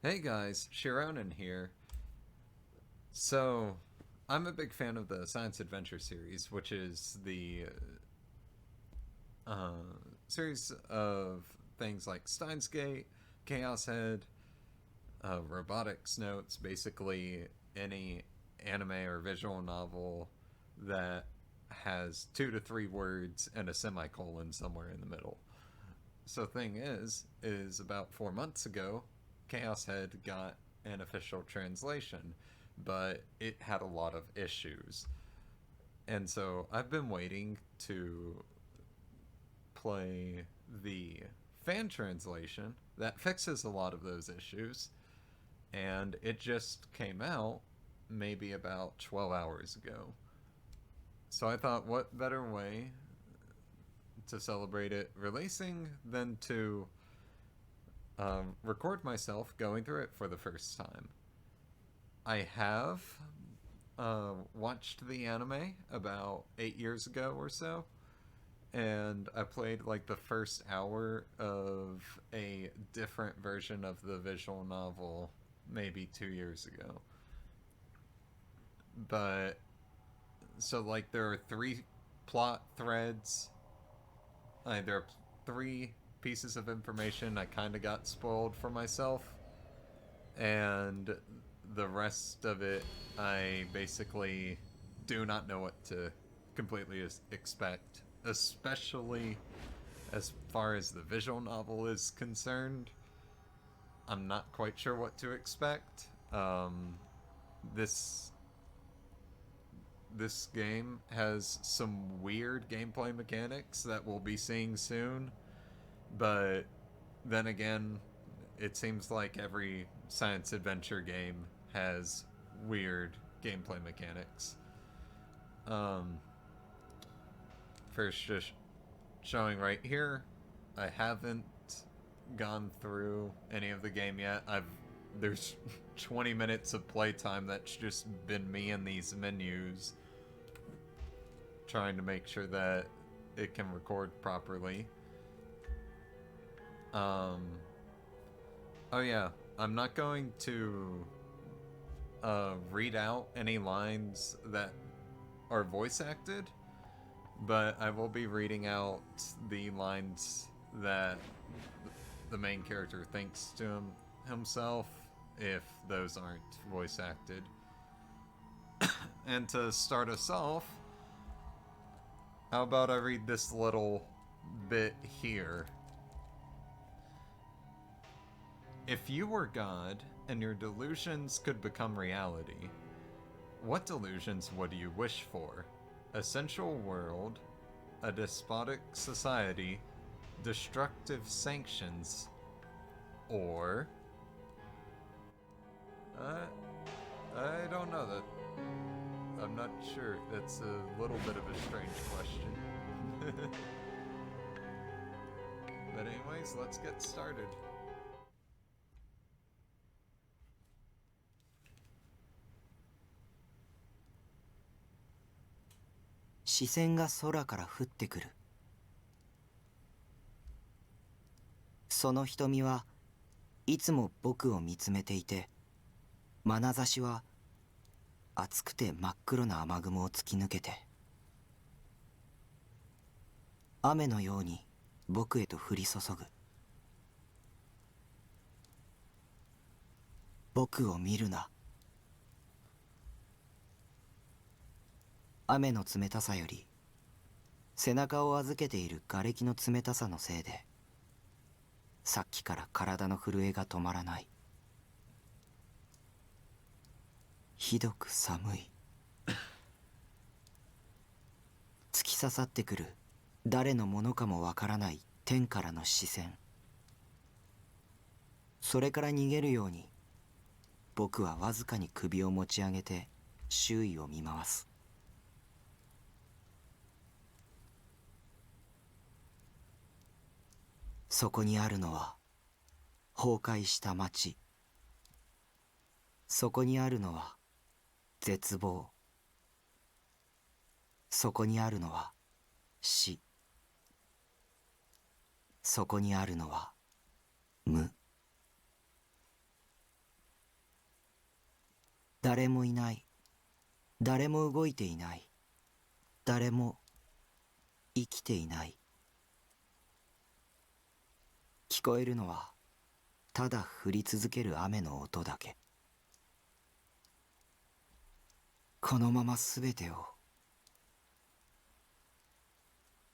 Hey guys, Sharonin here. So, I'm a big fan of the science adventure series, which is the series of things like Steins Gate, Chaos Head, Robotics Notes, basically any anime or visual novel that has 2 to 3 words and a semicolon somewhere in the middle. So thing is about 4 months ago, Chaos Head got an official translation, but it had a lot of issues. And so I've been waiting to play the fan translation that fixes a lot of those issues, and it just came out maybe about 12 hours ago. So I thought, what better way to celebrate it releasing than to record myself going through it for the first time. I have watched the anime about 8 years ago or so, and I played like the first hour of a different version of the visual novel maybe 2 years ago. But so like there are three plot threads. There are three pieces of information I kind of got spoiled for myself, and the rest of it I basically do not know what to completely expect, especially as far as the visual novel is concerned. I'm not quite sure what to expect. This this game has some weird gameplay mechanics that we'll be seeing soon, but then again, it seems like every science adventure game has weird gameplay mechanics. Um, First, just showing right here, I haven't gone through any of the game yet. There's 20 minutes of playtime that's just been me in these menus trying to make sure that it can record properly. Um, oh yeah, I'm not going to read out any lines that are voice acted, but I will be reading out the lines that the main character thinks to himself if those aren't voice acted. And to start us off, how about I read this little bit here? If you were God and your delusions could become reality, what delusions would you wish for? A sensual world, a despotic society, destructive sanctions, or uh, I don't know that. I'm not sure. That's a little bit of a strange question. But anyways, let's get started. 視線が空から降ってくる。その瞳はいつも僕を見つめていて、眼差しは熱くて真っ黒な雨雲を突き抜けて、雨のように僕へと降り注ぐ。僕を見るな。雨の冷たさより背中を預けている瓦礫の冷たさのせいで、さっきから体の震えが止まらない。ひどく寒い。突き刺さってくる誰のものかもわからない天からの視線。それから逃げるように僕はわずかに首を持ち上げて周囲を見回す。そこにあるのは崩壊した町。そこにあるのは絶望。そこにあるのは死。そこにあるのは無。誰もいない。誰も動いていない。誰も生きていない。聞こえるのはただ降り続ける雨の音だけ。このまま全てを、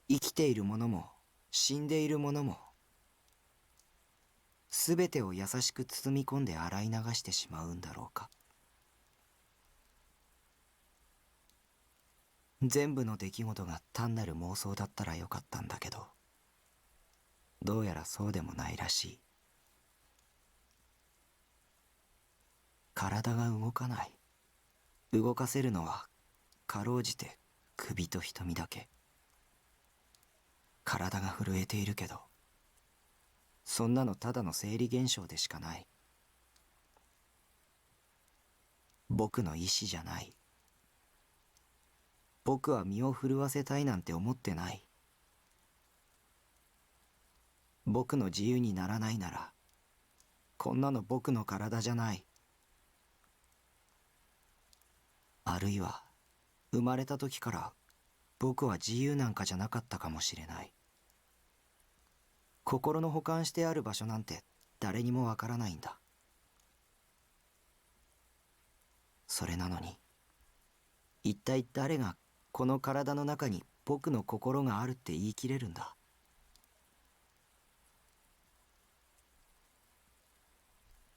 生きているものも死んでいるものも、全てを優しく包み込んで洗い流してしまうんだろうか。全部の出来事が単なる妄想だったらよかったんだけど、どうやらそうでもないらしい。体が動かない。動かせるのはかろうじて首と瞳だけ。体が震えているけど、そんなのただの生理現象でしかない。僕の意志じゃない。僕は身を震わせたいなんて思ってない。僕の自由にならないなら、こんなの僕の体じゃない。あるいは、生まれた時から僕は自由なんかじゃなかったかもしれない。心の保管してある場所なんて誰にもわからないんだ。それなのに、一体誰がこの体の中に僕の心があるって言い切れるんだ。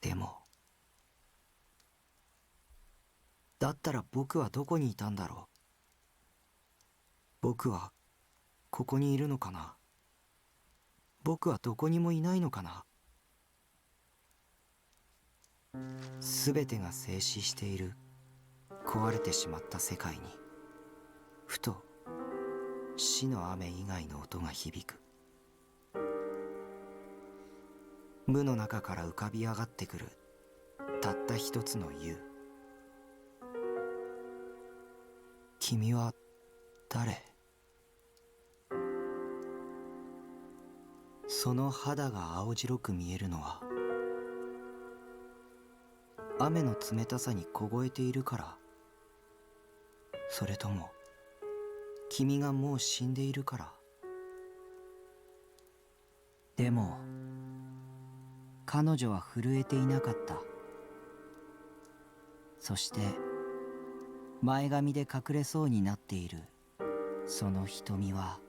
でも、だったら僕はどこにいたんだろう。僕はここにいるのかな。僕はどこにもいないのかな。すべてが静止している壊れてしまった世界に、ふと死の雨以外の音が響く。無の中から浮かび上がってくるたった一つの湯。君は誰？その肌が青白く見えるのは雨の冷たさに凍えているから、それとも君がもう死んでいるから。でも彼女は震えていなかった。そして前髪で隠れそうになっているその瞳は、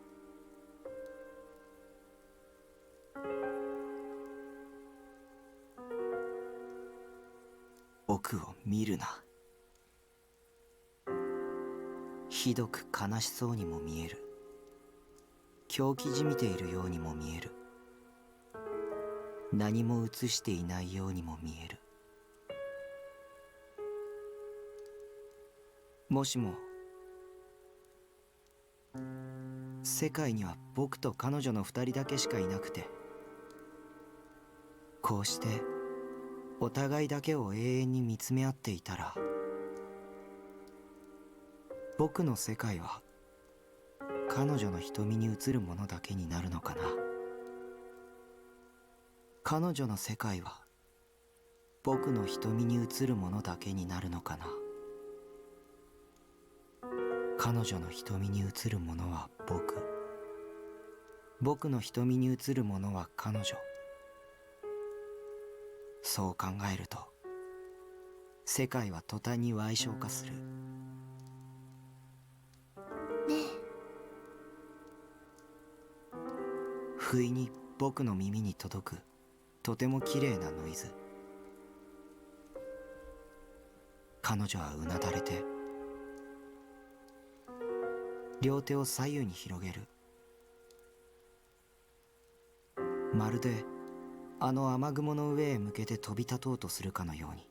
僕を見るな。ひどく悲しそうにも見える。狂気じみているようにも見える。何も映していないようにも見える。もしも世界には僕と彼女の二人だけしかいなくて、こうしてお互いだけを永遠に見つめ合っていたら、僕の世界は彼女の瞳に映るものだけになるのかな。彼女の世界は僕の瞳に映るものだけになるのかな。彼女の瞳に映るものは僕。僕の瞳に映るものは彼女。そう考えると、世界は途端に矮小化する。ねえ。不意に僕の耳に届くとても綺麗なノイズ。彼女はうなだれて、両手を左右に広げる。まるであの雨雲の上へ向けて飛び立とうとするかのように。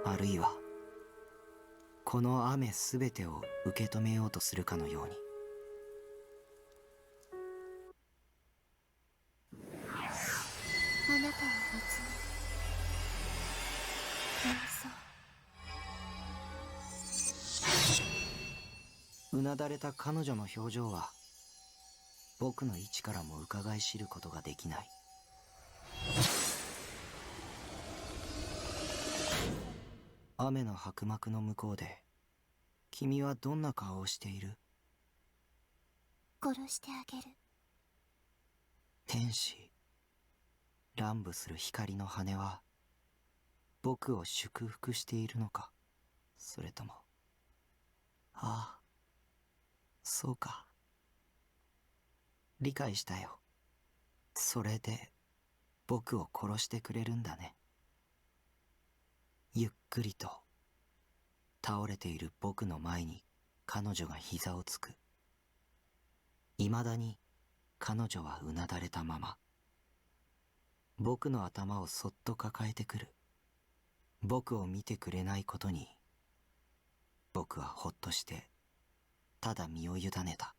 あるいはこの雨すべてを受け止めようとするかのように。あなたを見つめ、うなだれた彼女の表情は僕の位置からも伺い知ることができない。雨の白幕の向こうで君はどんな顔をしている？殺してあげる。天使、乱舞する光の羽は僕を祝福しているのか、それとも、ああ、そうか。理解したよ。それで僕を殺してくれるんだね。ゆっくりと倒れている僕の前に彼女が膝をつく。いまだに彼女はうなだれたまま。僕の頭をそっと抱えてくる。僕を見てくれないことに僕はほっとしてただ身を委ねた。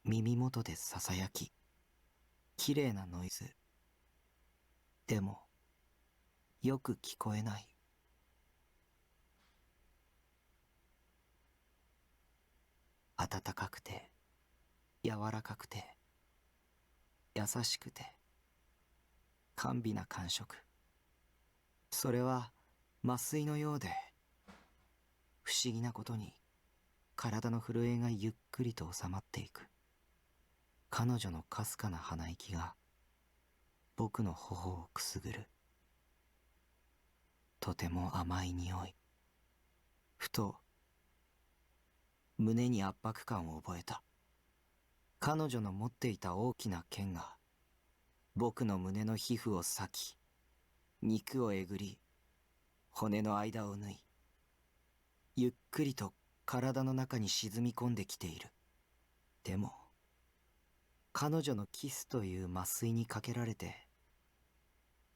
耳元でささやき、きれいなノイズ。でもよく聞こえない。暖かくて柔らかくて優しくて甘美な感触。それは麻酔のようで、不思議なことに体の震えがゆっくりと収まっていく。彼女のかすかな鼻息が僕の頬をくすぐる。とても甘い匂い。ふと胸に圧迫感を覚えた。彼女の持っていた大きな剣が僕の胸の皮膚を裂き、肉をえぐり、骨の間を縫い、ゆっくりと体の中に沈み込んできている。でも彼女のキスという麻酔にかけられて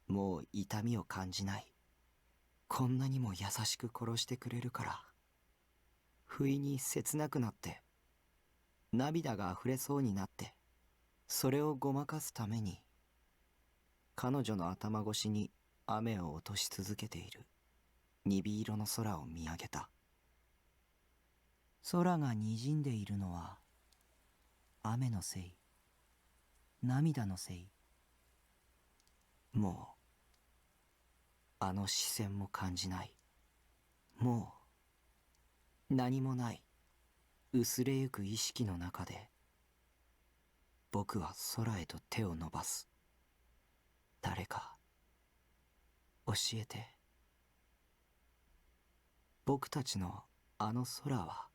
もう痛みを感じない。こんなにも優しく殺してくれるから、不意に切なくなって涙があふれそうになって、それをごまかすために彼女の頭越しに雨を落とし続けている鈍色の空を見上げた。空が滲んでいるのは雨のせい、涙のせい。もうあの視線も感じない。もう何もない。薄れゆく意識の中で僕は空へと手を伸ばす。誰か教えて。僕たちのあの空は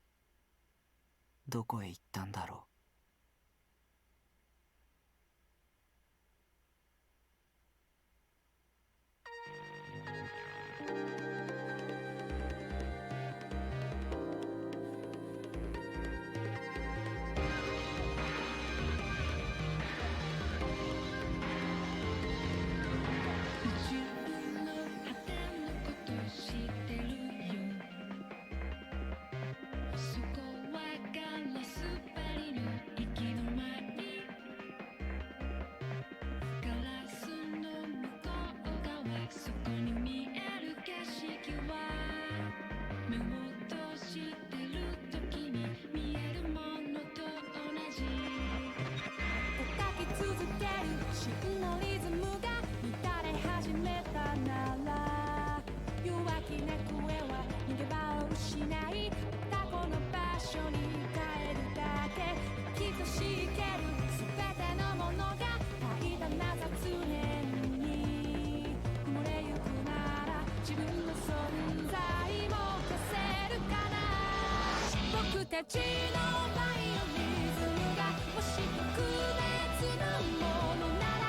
どこへ行ったんだろう。たちのバイオリズムがもし特別なものなら、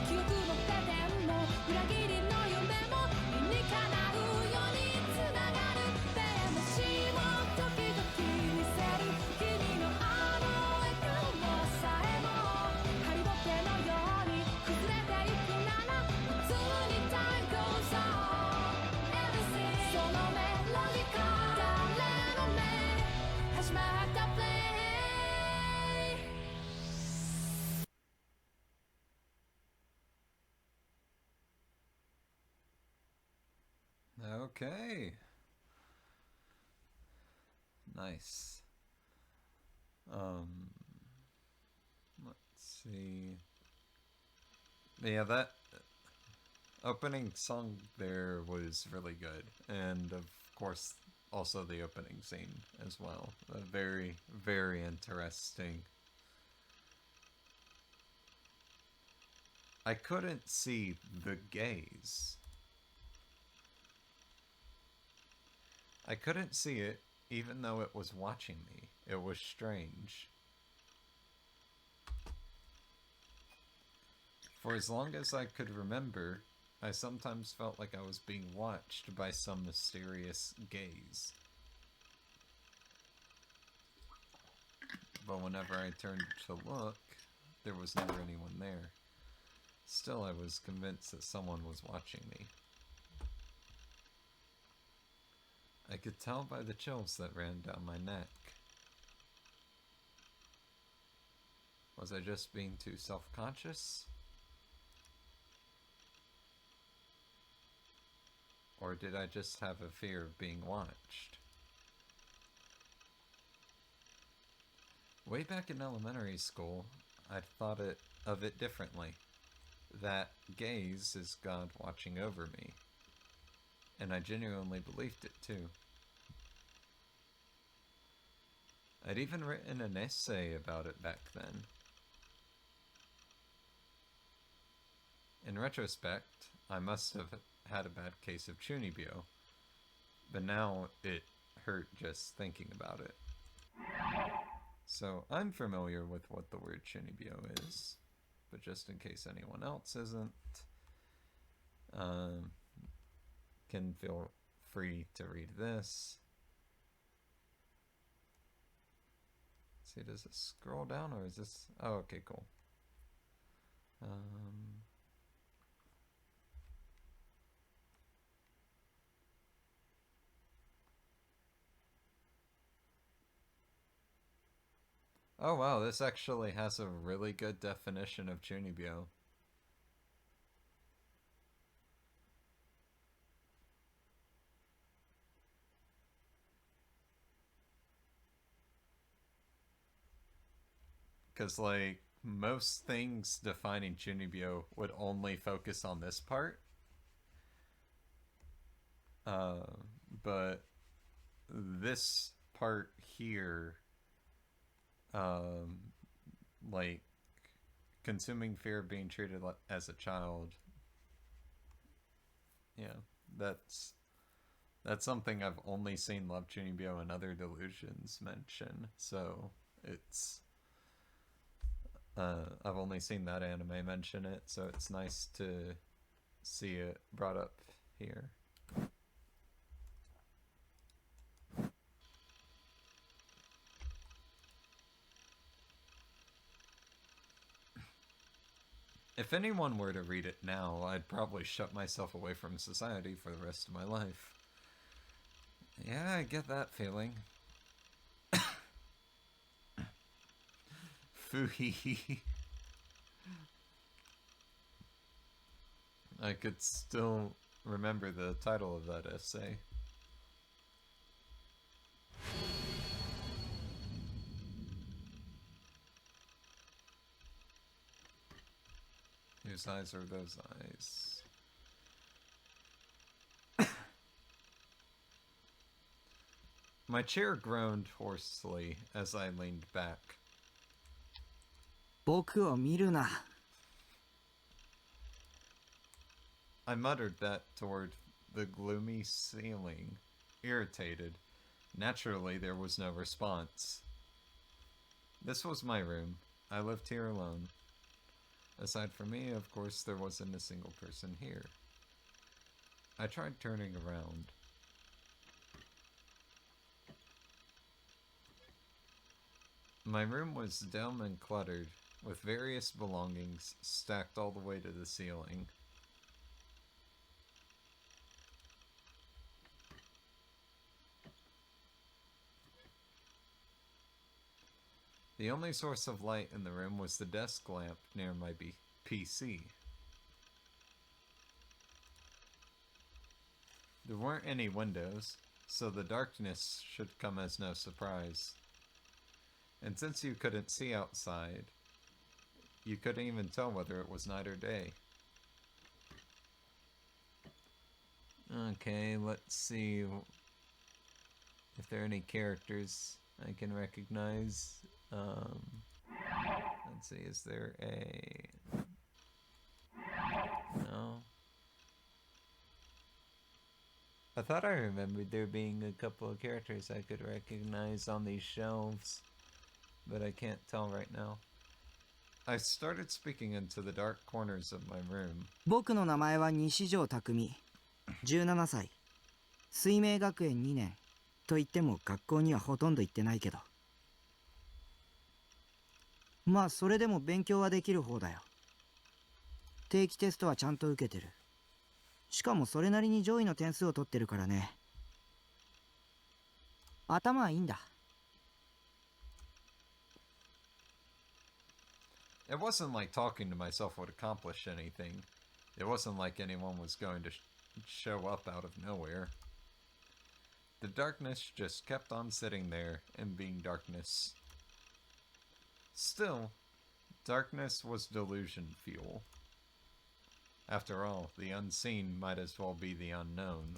記憶もペテンも裏切りの夢も理にかなうようにつながる。でもしも時々見せる君のあの笑顔さえもハリボテのように崩れていくなら、普通に Time goes on Everything そのメロディー誰の目始まったプレイ。Okay. Nice. Let's see. Yeah, opening song there was really good, and of course also the opening scene as well. Very, very interesting. I couldn't see the gaze. I couldn't see it even though it was watching me. It was strange. For as long as I could remember, I sometimes felt like I was being watched by some mysterious gaze. But whenever I turned to look, there was never anyone there. Still, I was convinced that someone was watching me. I could tell by the chills that ran down my neck. Was I just being too self-conscious? Or did I just have a fear of being watched? Way back in elementary school, I'd thought of it differently. That gaze is God watching over me. And I genuinely believed it too. I'd even written an essay about it back then. In retrospect, I must have had a bad case of chunibyo, but now it hurt just thinking about it. So I'm familiar with what the word chunibyo is, but just in case anyone else isn't, can feel free to read this. Let's see, does it scroll down or is this? Oh, okay, cool. Oh wow, this actually has a really good definition of chunibyo. Because, like, most things defining chunibyo would only focus on this part. But this part here, like, consuming fear of being treated as a child, yeah, that's something I've only seen Love Chunibyo and Other Delusions mention, so it's I've only seen that anime mention it, so it's nice to see it brought up here. If anyone were to read it now, I'd probably shut myself away from society for the rest of my life. Yeah, I get that feeling. Fooey. I could still remember the title of that essay. Whose eyes are those eyes? My chair groaned hoarsely as I leaned back. 僕を見るな。 I muttered that toward the gloomy ceiling, irritated. Naturally, there was no response. This was my room. I lived here alone. Aside from me, of course, there wasn't a single person here. I tried turning around. My room was dim and cluttered, with various belongings stacked all the way to the ceiling. The only source of light in the room was the desk lamp near my PC. There weren't any windows, so the darkness should come as no surprise. And since you couldn't see outside, you couldn't even tell whether it was night or day. Okay, let's see if there are any characters I can recognize. Let's see, is there a... No. I thought I remembered there being a couple of characters I could recognize on these shelves, but I can't tell right now. I started speaking into the dark corners of my room. 僕の名前は西条匠、17歳。水明学園2年。と言っても学校にはほとんど行ってないけど。まあそれでも勉強はできる方だよ。定期テストはちゃんと受けてる。しかもそれなりに上位の点数を取ってるからね。頭はいいんだ。It wasn't like talking to myself would accomplish anything. It wasn't like anyone was going to show up out of nowhere. The darkness just kept on sitting there and being darkness. Still, darkness was delusion fuel. After all, the unseen might as well be the unknown.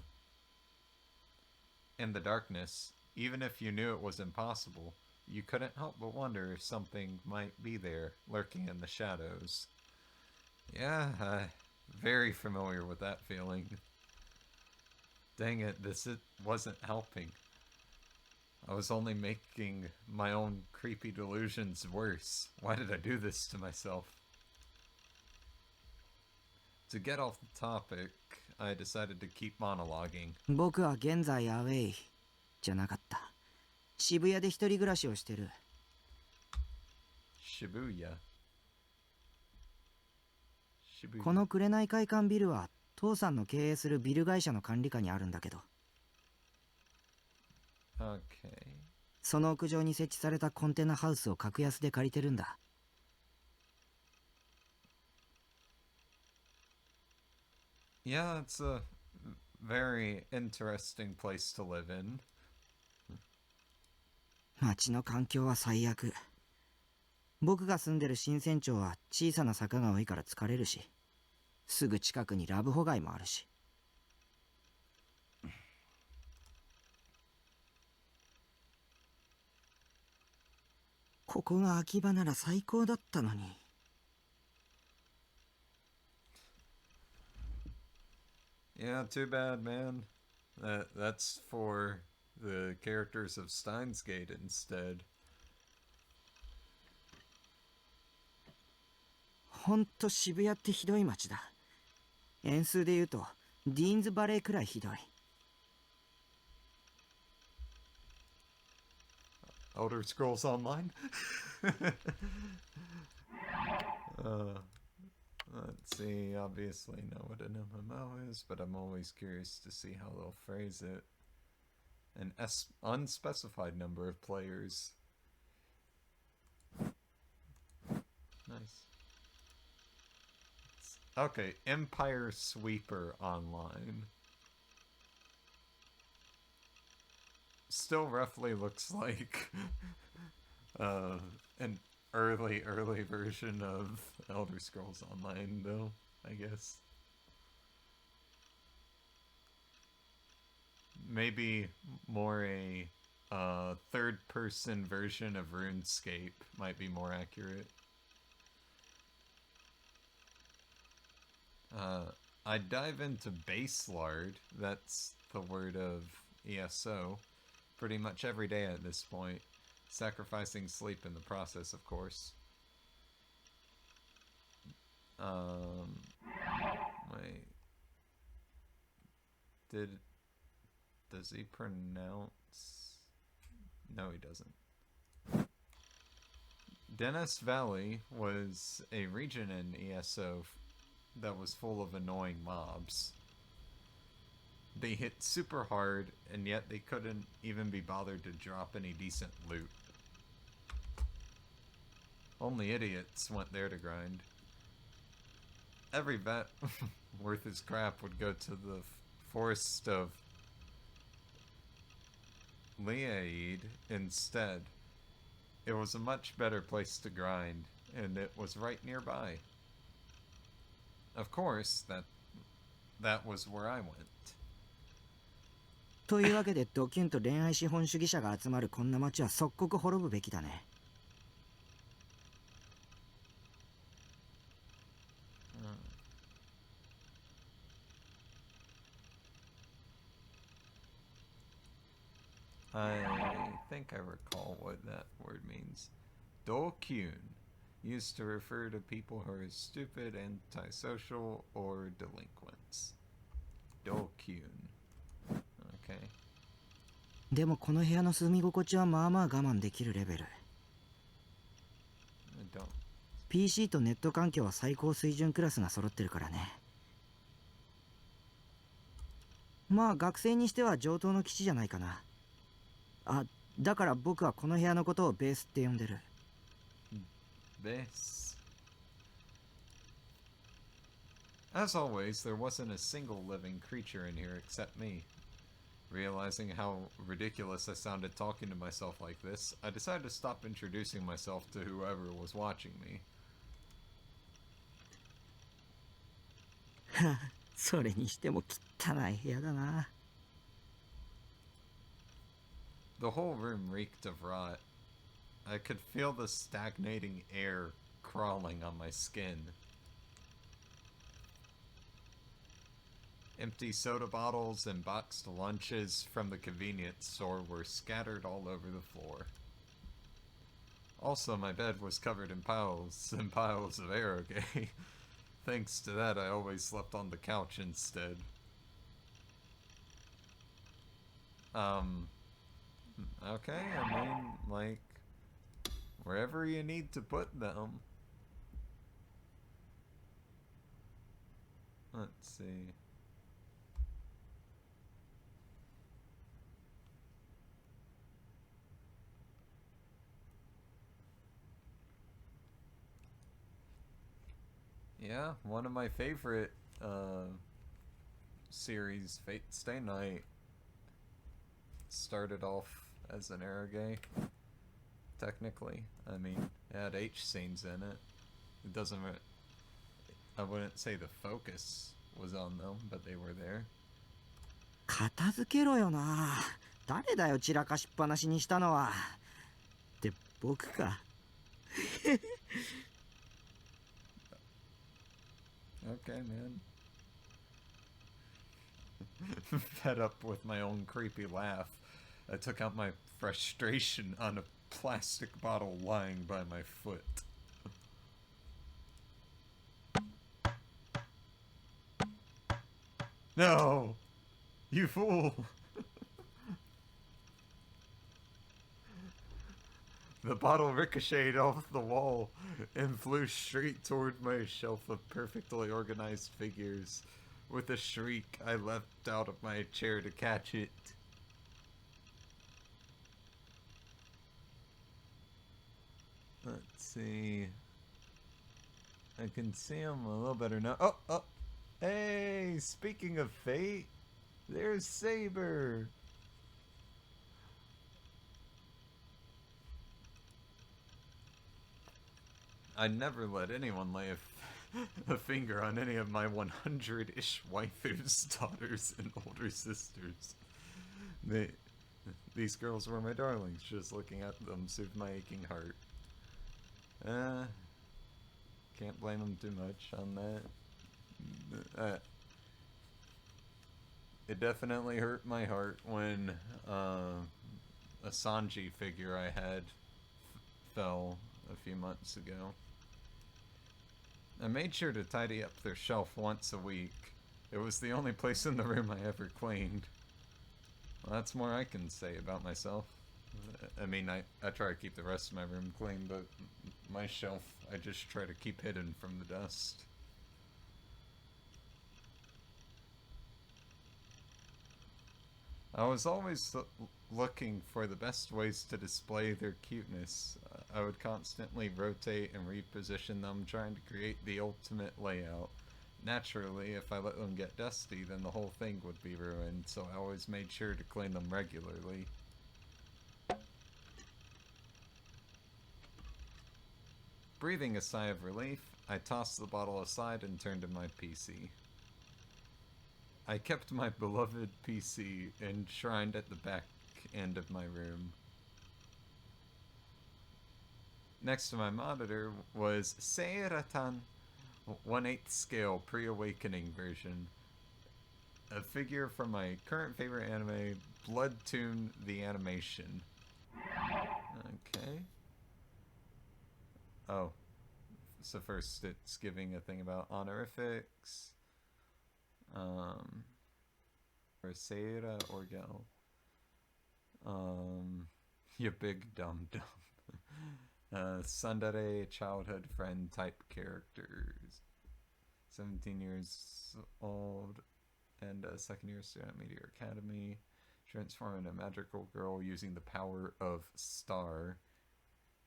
In the darkness, even if you knew it was impossible, you couldn't help but wonder if something might be there, lurking in the shadows. Yeah, very familiar with that feeling. Dang it, wasn't helping. I was only making my own creepy delusions worse. Why did I do this to myself? To get off the topic, I decided to keep monologuing. 僕は現在アウェイじゃなかった。渋谷で一人暮らしをしてる。Shibuya. この紅会館ビルは父さんの経営するビル会社の管理下にあるんだけど。Okay. その屋上に設置されたコンテナハウスを格安で借りてるんだ。Yeah, it's a very interesting place to live in. 街の環境は最悪。僕が住んでる新船町は小さな坂が多いから疲れるし、すぐ近くにラブホ街もあるし。ここが秋葉なら最高だったのに。Yeah, too bad, man. That's for the characters of Steins Gate instead. ほんと渋谷ってひどい街だ。円数で言うとディーンズバレーくらいひどい。Elder Scrolls Online? Let's see, obviously know what an MMO is, but I'm always curious to see how they'll phrase it. An unspecified number of players. Nice. Okay, Empire Sweeper Online. Still roughly looks like an early version of Elder Scrolls Online, though, I guess. Maybe more a third-person version of RuneScape might be more accurate. I dive into Baselard, that's the word of ESO, pretty much every day at this point. Sacrificing sleep in the process, of course. Wait. Does he pronounce... No, he doesn't. Dennis Valley was a region in ESO that was full of annoying mobs. They hit super hard, and yet they couldn't even be bothered to drop any decent loot. Only idiots went there to grind. Every vet worth his crap would go to the forest of Leaid instead. It was a much better place to grind, and it was right nearby. Of course, that was where I went. というわけでドキュンと恋愛資本主義者が集まるこんな街は即刻滅ぶべきだね。I think I recall what that word means. Dokyun, used to refer to people who are stupid, antisocial, or delinquents. Dokyun. Okay. でもこの部屋の住み心地はまあまあ我慢できるレベル。I don't. PC とネット環境は最高水準クラスが揃ってるからね。まあ学生にしては上等の基地じゃないかな。あ、だから僕はこの部屋のことをベースって呼んでる。Base. As always, there wasn't a single living creature in here except me. Realizing how ridiculous I sounded talking to myself like this, I decided to stop introducing myself to whoever was watching me. それにしても汚い部屋だな。The whole room reeked of rot. I could feel the stagnating air crawling on my skin. Empty soda bottles and boxed lunches from the convenience store were scattered all over the floor. Also, my bed was covered in piles and piles of eroge. Thanks to that, I always slept on the couch instead. Okay, I mean, like, wherever you need to put them. Let's see. Yeah, one of my favorite series, Fate Stay Night, started off as an eroge. Technically, I mean, it had H scenes in it. It doesn't. I wouldn't say the focus was on them, but they were there. 片付けろよな。誰だよ散らかしっぱなしにしたのは。って僕か。Okay, man. Fed up with my own creepy laugh, I took out my frustration on a plastic bottle lying by my foot. No! You fool! The bottle ricocheted off the wall and flew straight toward my shelf of perfectly organized figures. With a shriek, I leapt out of my chair to catch it. Let's see. I can see him a little better now. Oh, oh! Hey, speaking of fate, there's Saber! I never let anyone lay a finger on any of my 100-ish waifus, daughters, and older sisters. These girls were my darlings. Just looking at them soothed my aching heart. Can't blame them too much on that. It definitely hurt my heart when a Sanji figure I had fell a few months ago. I made sure to tidy up their shelf once a week. It was the only place in the room I ever cleaned. Well, that's more I can say about myself. I mean, I try to keep the rest of my room clean, but my shelf I just try to keep hidden from the dust. I was always looking for the best ways to display their cuteness. I would constantly rotate and reposition them, trying to create the ultimate layout. Naturally, if I let them get dusty, then the whole thing would be ruined, so I always made sure to clean them regularly. Breathing a sigh of relief, I tossed the bottle aside and turned to my PC. I kept my beloved PC enshrined at the back end of my room. Next to my monitor was Seiratan 1/8 scale pre-awakening version. A figure from my current favorite anime, Blood Tune the Animation. Okay. Oh. So first it's giving a thing about honorifics. Or Seira Orgel. You big dumb. Tsundere childhood friend type characters. 17 years old and a second year student at Meteor Academy. Transforming a magical girl using the power of Star.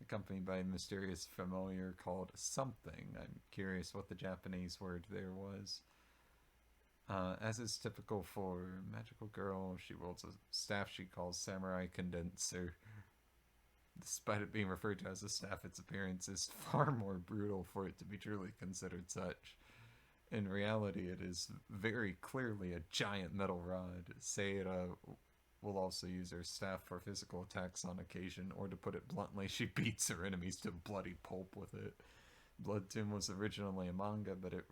Accompanied by a mysterious familiar called something. I'm curious what the Japanese word there was. As is typical for magical girl, she wields a staff she calls Samurai Condenser. Despite it being referred to as a staff, its appearance is far more brutal for it to be truly considered such. In reality, it is very clearly a giant metal rod. Seira will also use her staff for physical attacks on occasion, or to put it bluntly, she beats her enemies to bloody pulp with it. Blood Tomb was originally a manga, but it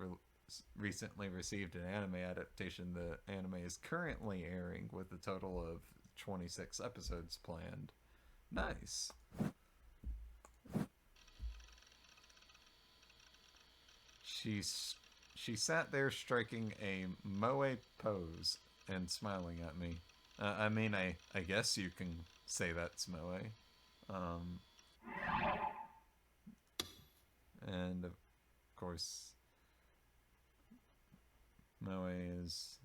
recently received an anime adaptation. The anime is currently airing with a total of 26 episodes planned. Nice. She sat there striking a moe pose and smiling at me. I mean, I guess you can say that's moe. And of course, moe is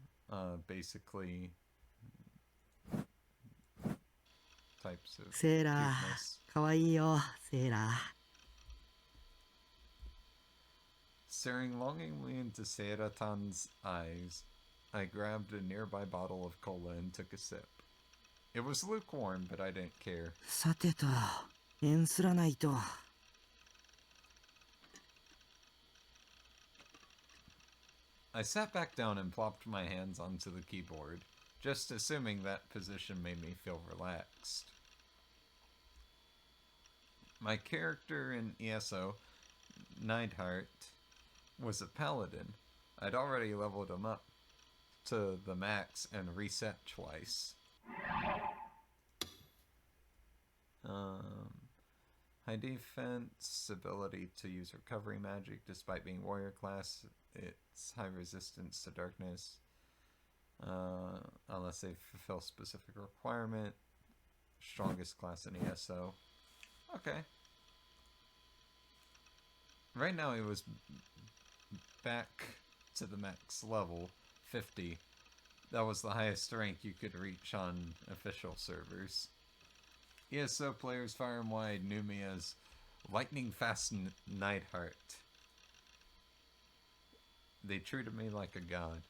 basically types of セーラ cuteness. ーかわいいよセーラー Staring longingly into Seiratan's eyes, I grabbed a nearby bottle of cola and took a sip. It was lukewarm, but I didn't care. さてと縁すらないと I sat back down and plopped my hands onto the keyboard, just assuming that position made me feel relaxed. My character in ESO, Neidhart, was a paladin. I'd already leveled him up to the max and reset twice. High defense, ability to use recovery magic despite being warrior class. It's high resistance to darkness. Unless they fulfill specific requirement. Strongest class in ESO. Okay. Right now he was back to the max level, 50. That was the highest rank you could reach on official servers. ESO players far and wide knew me as Lightning Fast Neidhart. They treated me like a god.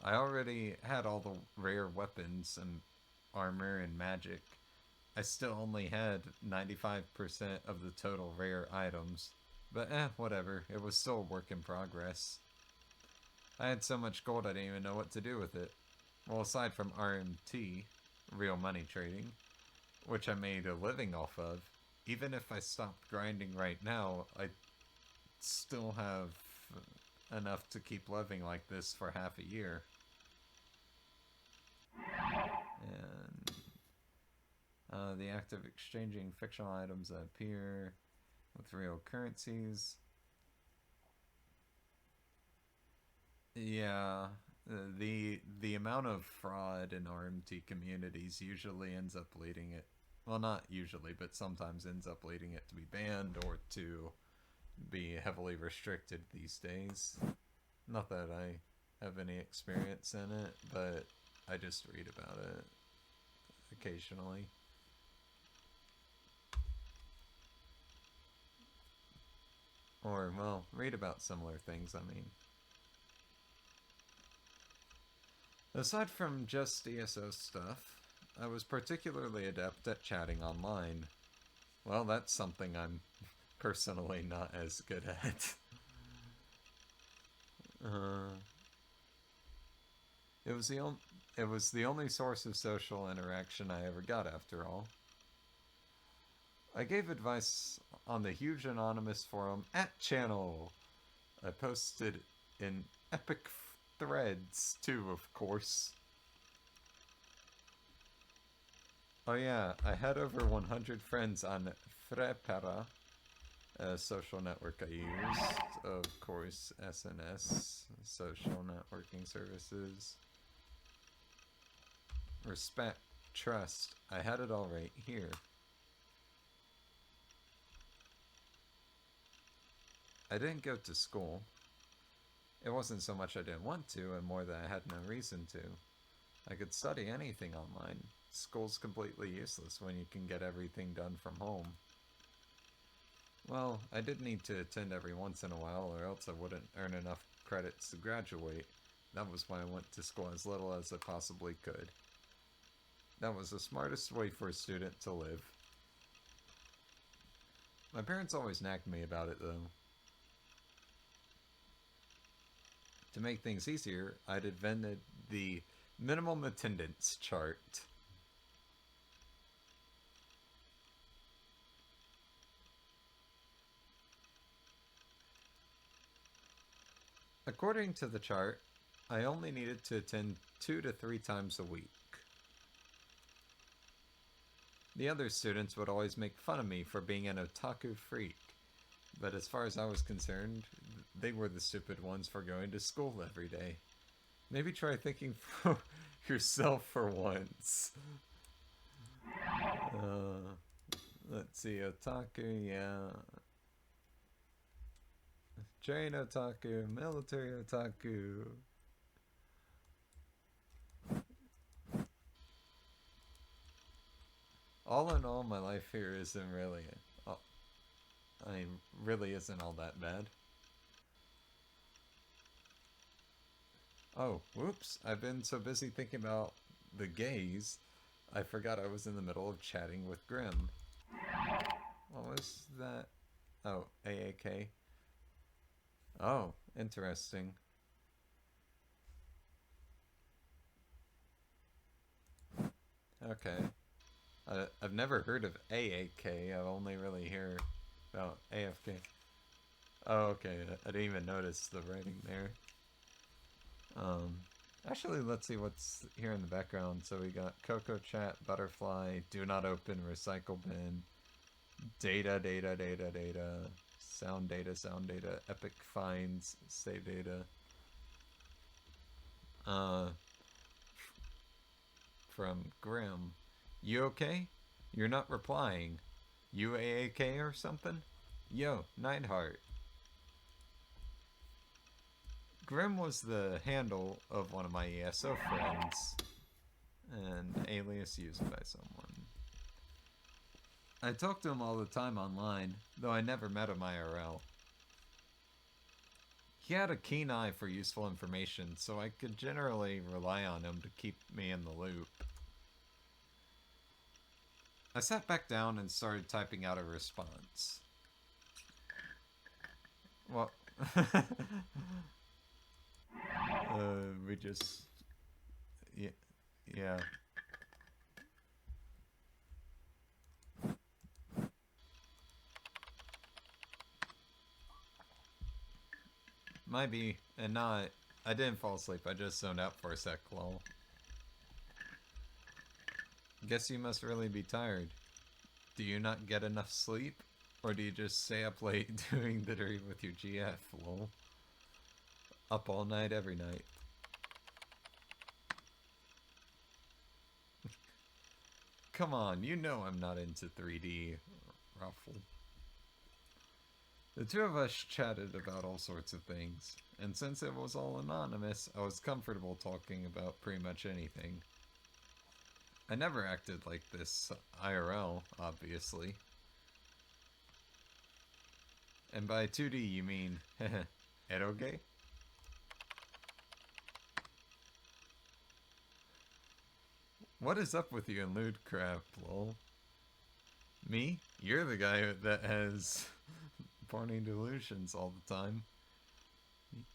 I already had all the rare weapons and armor and magic. I still only had 95% of the total rare items. But whatever. It was still a work in progress. I had so much gold I didn't even know what to do with it. Well, aside from RMT, real money trading, which I made a living off of, even if I stopped grinding right now, I'd still have enough to keep living like this for half a year. And the act of exchanging fictional items that appear with real currencies. Yeah, the amount of fraud in RMT communities usually ends up leading it, well, not usually, but sometimes ends up leading it to be banned or to be heavily restricted these days. Not that I have any experience in it, but I just read about it occasionally. Or, well, read about similar things, I mean. Aside from just ESO stuff, I was particularly adept at chatting online. Well, that's something I'm personally not as good at. It was the only source of social interaction I ever got, after all. I gave advice on the huge anonymous forum @channel. I posted in epic threads, too, of course. Oh yeah, I had over 100 friends on Frepera, a social network I used. Of course, SNS, social networking services. Respect, trust, I had it all right here. I didn't go to school. It wasn't so much I didn't want to, and more that I had no reason to. I could study anything online. School's completely useless when you can get everything done from home. Well, I did need to attend every once in a while, or else I wouldn't earn enough credits to graduate. That was why I went to school as little as I possibly could. That was the smartest way for a student to live. My parents always nagged me about it, though. To make things easier, I'd invented the minimum attendance chart. According to the chart, I only needed to attend 2 to 3 times a week. The other students would always make fun of me for being an otaku freak, but as far as I was concerned, they were the stupid ones for going to school every day. Maybe try thinking for yourself for once. Let's see, otaku, yeah. Train otaku, military otaku. All in all, my life here isn't really... really isn't all that bad. Oh, whoops. I've been so busy thinking about the gays, I forgot I was in the middle of chatting with Grim. What was that? Oh, AAK. Oh, interesting. Okay. I've never heard of AAK. I've only really heard about AFK. Oh, okay. I didn't even notice the writing there. Actually, let's see what's here in the background. So we got Coco Chat, Butterfly, Do Not Open, Recycle Bin, Data, Sound Data, Epic Finds, Save Data. From Grim. You okay? You're not replying. You AAK or something? Yo, Nightheart. Grim was the handle of one of my ESO friends, and alias used by someone. I talk to him all the time online, though I never met him IRL. He had a keen eye for useful information, so I could generally rely on him to keep me in the loop. I sat back down and started typing out a response. Well, we just... Yeah. Might be, and not... I didn't fall asleep, I just zoned out for a sec, lol. Guess you must really be tired. Do you not get enough sleep? Or do you just stay up late doing the dream with your GF, lol? Up all night, every night. Come on, you know I'm not into 3D, Ruffle. The two of us chatted about all sorts of things, and since it was all anonymous, I was comfortable talking about pretty much anything. I never acted like this IRL, obviously. And by 2D you mean, eroge? What is up with you and lewd crap, lol? Me? You're the guy that has porny delusions all the time.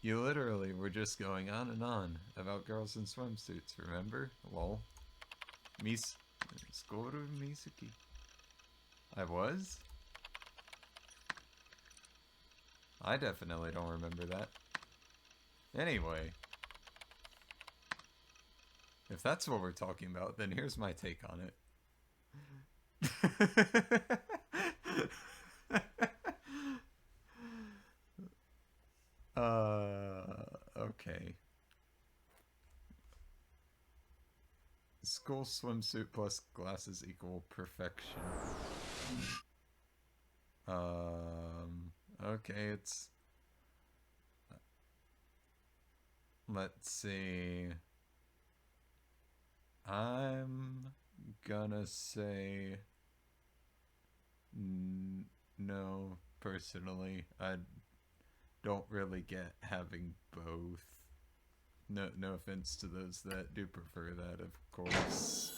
You literally were just going on and on about girls in swimsuits, remember? Lol. Skoru Mizuki. I was? I definitely don't remember that. Anyway. If that's what we're talking about, then here's my take on it. Okay. School swimsuit plus glasses equal perfection. Okay, it's... Let's see... I'm gonna say... No, personally. I don't really get having both. No offense to those that do prefer that, of course.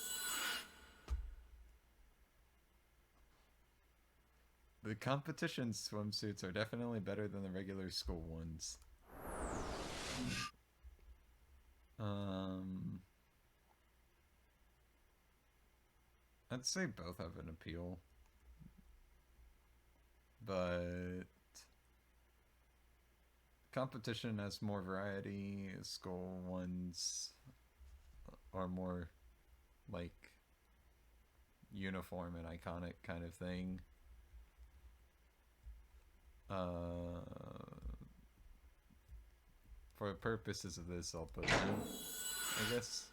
The competition swimsuits are definitely better than the regular school ones. I'd say both have an appeal. But competition has more variety. School ones are more like uniform and iconic kind of thing. For the purposes of this, I'll put them, I guess.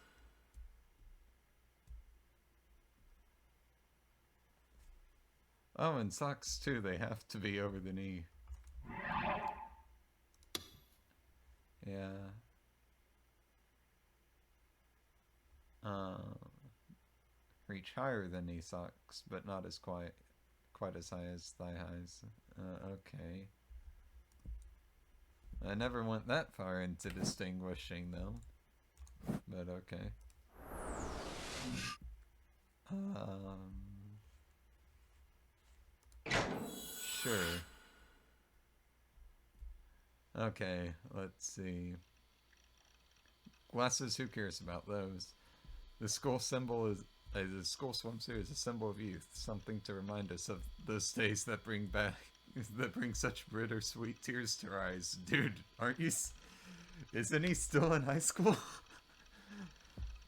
Oh, and socks too, they have to be over the knee. Yeah. Reach higher than knee socks, but not as quite as high as thigh highs. Okay. I never went that far into distinguishing them, but okay. Sure. Okay, let's see. Glasses, who cares about those? The school symbol is the school swimsuit is a symbol of youth, something to remind us of those days that bring such bittersweet tears to our eyes. Dude, aren't you? Isn't he still in high school?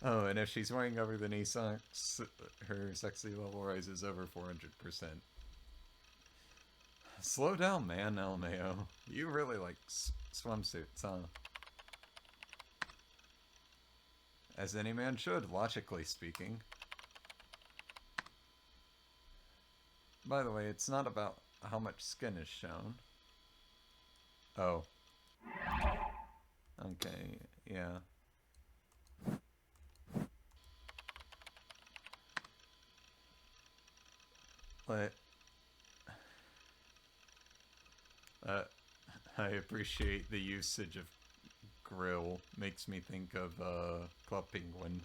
Oh, and if she's wearing over the knee socks, her sexy level rises over 400%. Slow down, man, LMAO. You really like swimsuits, huh? As any man should, logically speaking. By the way, it's not about how much skin is shown. Oh. Okay, yeah. But... I appreciate the usage of grill. Makes me think of, Club Penguin.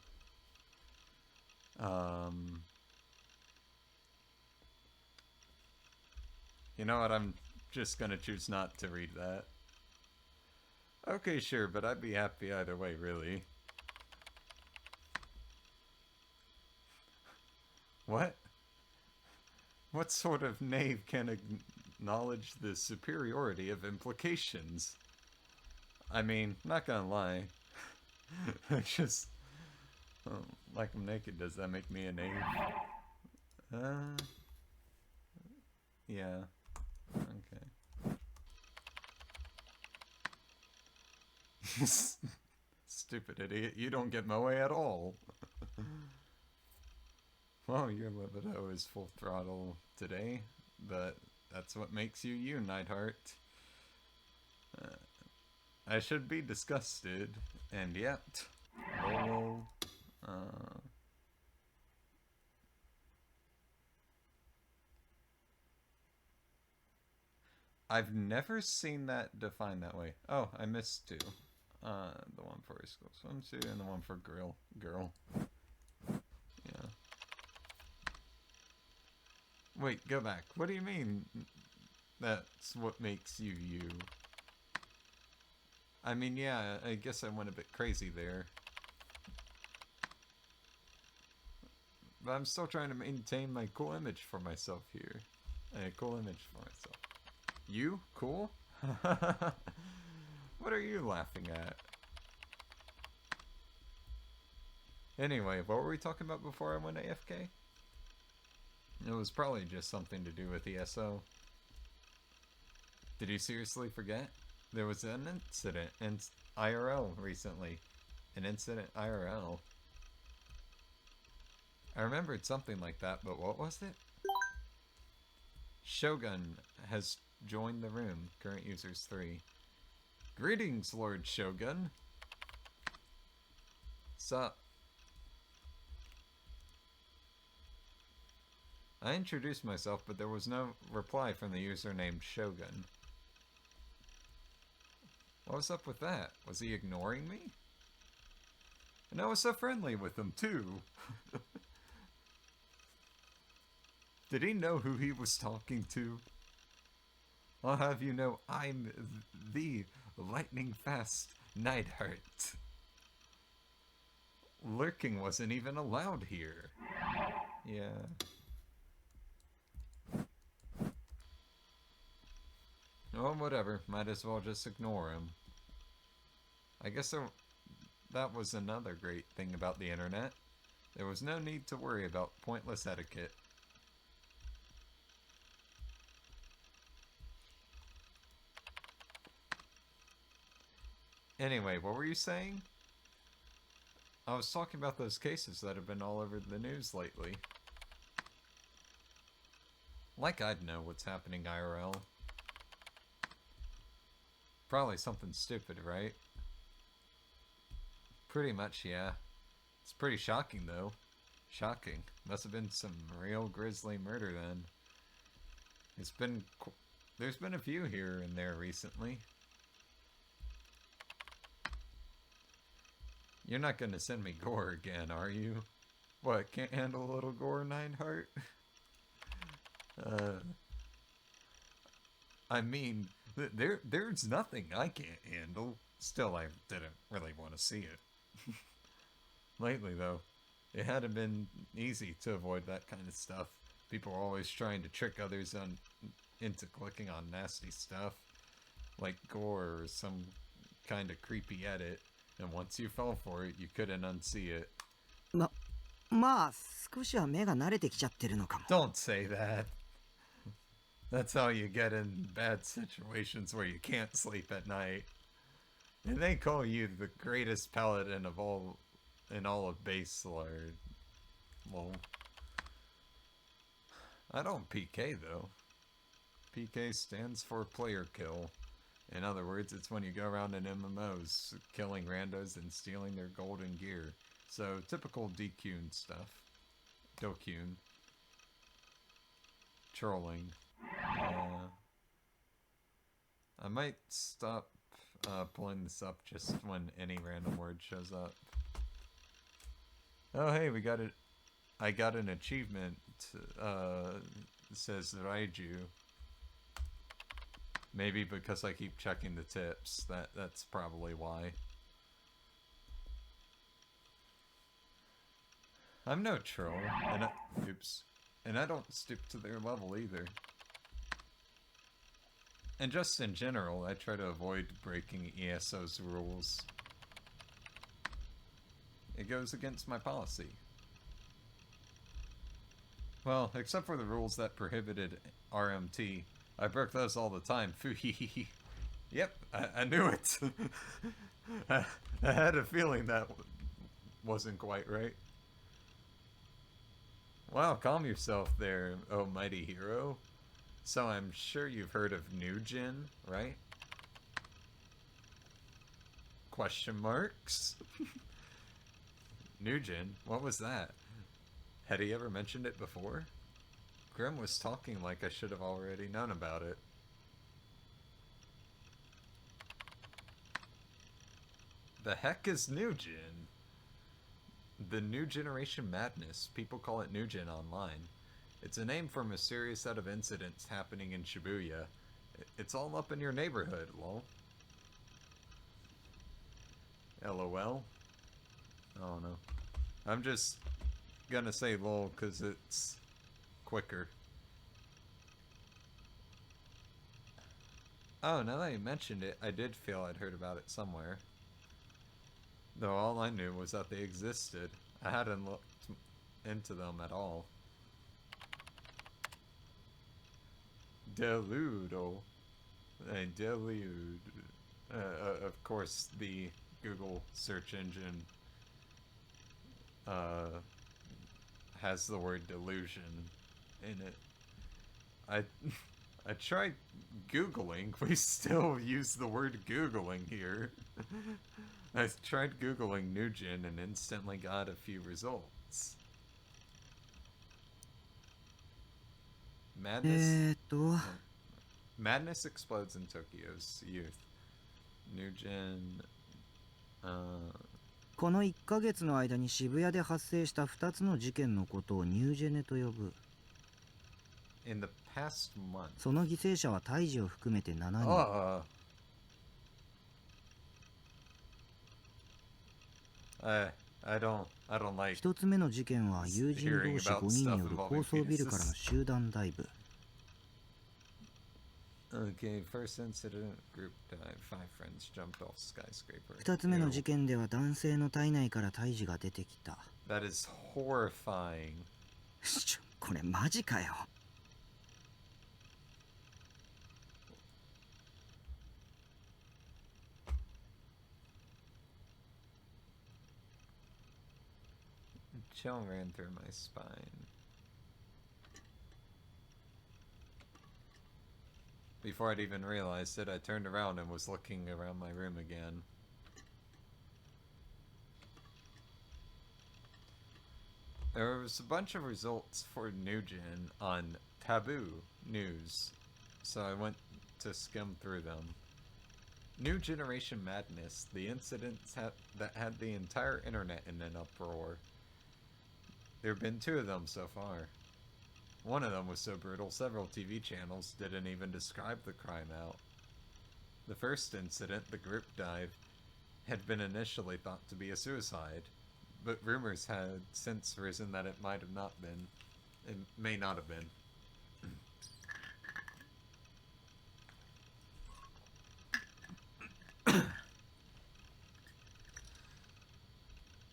You know what, I'm just gonna choose not to read that. Okay, sure, but I'd be happy either way, really. What? What sort of knave can acknowledge the superiority of implications? I mean, not gonna lie. I just... Oh, like I'm naked, does that make me a knave? Yeah. Okay. Stupid idiot, you don't get moe at all. Well, your libido is full throttle today, but that's what makes you you, Neidhart. I should be disgusted, and yet, lol, I've never seen that defined that way. Oh, I missed two. The one for school swimsuit and the one for girl. Yeah. Wait, go back. What do you mean that's what makes you you? I mean, yeah, I guess I went a bit crazy there. But I'm still trying to maintain my cool image for myself here. A cool image for myself. You? Cool? What are you laughing at? Anyway, what were we talking about before I went AFK? It was probably just something to do with ESO. Did you seriously forget? There was an incident in IRL recently. An incident IRL. I remembered something like that, but what was it? Shogun has joined the room. Current users 3. Greetings, Lord Shogun. Sup? I introduced myself, but there was no reply from the user named Shogun. What was up with that? Was he ignoring me? And I was so friendly with him, too. Did he know who he was talking to? I'll have you know I'm the lightning-fast Neidhart. Lurking wasn't even allowed here. Yeah. Oh, whatever. Might as well just ignore him. I guess that was another great thing about the internet. There was no need to worry about pointless etiquette. Anyway, what were you saying? I was talking about those cases that have been all over the news lately. Like I'd know what's happening IRL. Probably something stupid, right? Pretty much, yeah. It's pretty shocking, though. Shocking. Must have been some real grisly murder, then. There's been a few here and there recently. You're not gonna send me gore again, are you? What, can't handle a little gore, Nineheart? I mean, there's nothing I can't handle. Still, I didn't really want to see it. Lately, though, it hadn't been easy to avoid that kind of stuff. People are always trying to trick others into clicking on nasty stuff, like gore or some kind of creepy edit. And once you fell for it, you couldn't unsee it. まあ少しは目が慣れてきちゃってるのかも。 Don't say that. That's how you get in bad situations where you can't sleep at night. And they call you the greatest paladin of all in all of base lore. Well, I don't PK though. PK stands for player kill. In other words, it's when you go around in MMOs killing randos and stealing their golden gear. So, typical DQing stuff. Dokun. Trolling. I might stop pulling this up just when any random word shows up. Oh hey, I got an achievement, says Raiju. Maybe because I keep checking the tips, that's probably why. I'm no troll, and I don't stoop to their level either. And just in general, I try to avoid breaking ESO's rules. It goes against my policy. Well, except for the rules that prohibited RMT. I broke those all the time. Foo-hee-hee-hee. Yep, I knew it. I had a feeling that wasn't quite right. Wow, calm yourself there, oh mighty hero. So I'm sure you've heard of Nujin, right? Question marks? Nujin? What was that? Had he ever mentioned it before? Grim was talking like I should have already known about it. The heck is Nujin? The New Generation Madness. People call it Nujin online. It's a name for a mysterious set of incidents happening in Shibuya. It's all up in your neighborhood, lol. LOL. I don't know. I'm just gonna say lol because it's quicker. Oh, now that you mentioned it, I did feel I'd heard about it somewhere. Though all I knew was that they existed. I hadn't looked into them at all. Deludo. Delude. Of course, the Google search engine has the word delusion in it. I tried Googling. We still use the word Googling here. I tried Googling Nugent and instantly got a few results. Madness explodes in Tokyo's youth. Nugent. この1ヶ月の間に渋谷で発生した2つの事件のことをニュージェネと呼ぶ。In the past month. その犠牲者は胎児を含めて7人。I don't like 1つ目の事件は友人同士5人による高層ビルからの集団ダイブ。Okay, first incident, group died, 5 friends jumped off skyscraper. 2つ目の事件では男性の体内から胎児が出てきた。That is horrifying. これマジかよ。Chill ran through my spine. Before I'd even realized it, I turned around and was looking around my room again. There was a bunch of results for Nugent on Taboo News, so I went to skim through them. New Generation Madness, the incidents that had the entire internet in an uproar. There have been 2 of them so far. One of them was so brutal, several TV channels didn't even describe the crime out. The first incident, the group dive, had been initially thought to be a suicide, but rumors had since risen that it might have not been. It may not have been.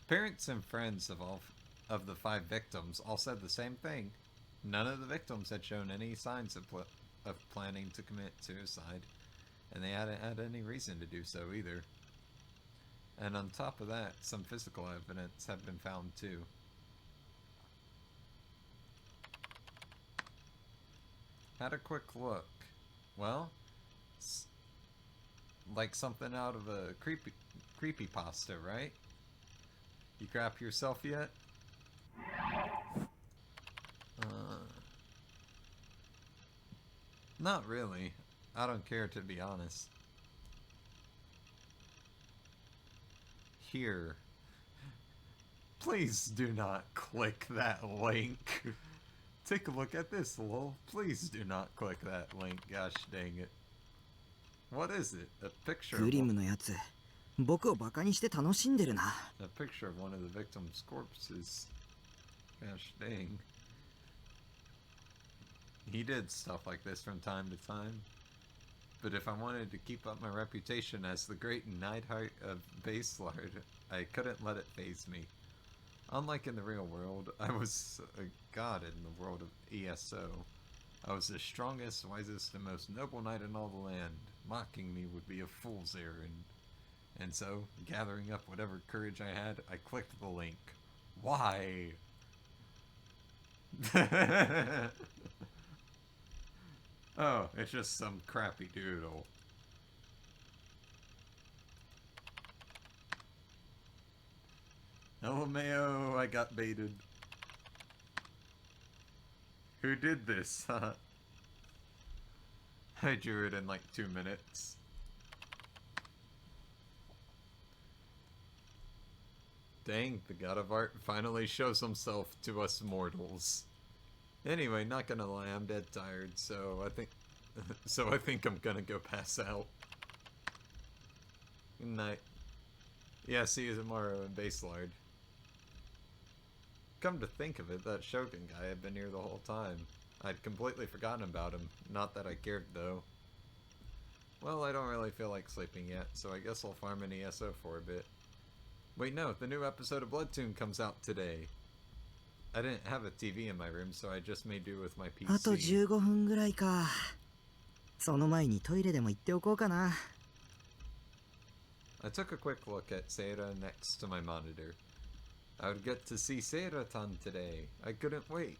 Parents and friends of the 5 victims all said the same thing. None of the victims had shown any signs of planning to commit suicide, and they hadn't had any reason to do so either. And on top of that, some physical evidence had been found too. Had a quick look. Well, like something out of a creepypasta, right? You crap yourself yet? Not really. I don't care, to be honest. Here. Please do not click that link. Take a look at this, lol. Please do not click that link, gosh dang it. What is it? A picture of グリムのやつ、僕をバカにして楽しんでるな。 a picture of one of the victims' corpses. Gosh dang. He did stuff like this from time to time. But if I wanted to keep up my reputation as the great Neidhart of Baselard, I couldn't let it faze me. Unlike in the real world, I was a god in the world of ESO. I was the strongest, wisest, and most noble knight in all the land. Mocking me would be a fool's errand. And so, gathering up whatever courage I had, I clicked the link. Why? Oh, it's just some crappy doodle. LMAO, I got baited. Who did this, huh? I drew it in like 2 minutes. Dang, the god of art finally shows himself to us mortals. Anyway, not gonna lie, I'm dead tired, so I think I'm gonna go pass out. Good night. Yeah, see Uzumaru and Baselard. Come to think of it, that Shogun guy had been here the whole time. I'd completely forgotten about him. Not that I cared, though. Well, I don't really feel like sleeping yet, so I guess I'll farm an ESO for a bit. Wait, no, the new episode of Bloodtoon comes out today. I didn't have a TV in my room, so I just made do with my あと PC. 15分ぐらいか。その前にトイレでも行っておこうかな。I took a quick look at Seira next to my monitor. I would get to see Seira-tan today. I couldn't wait.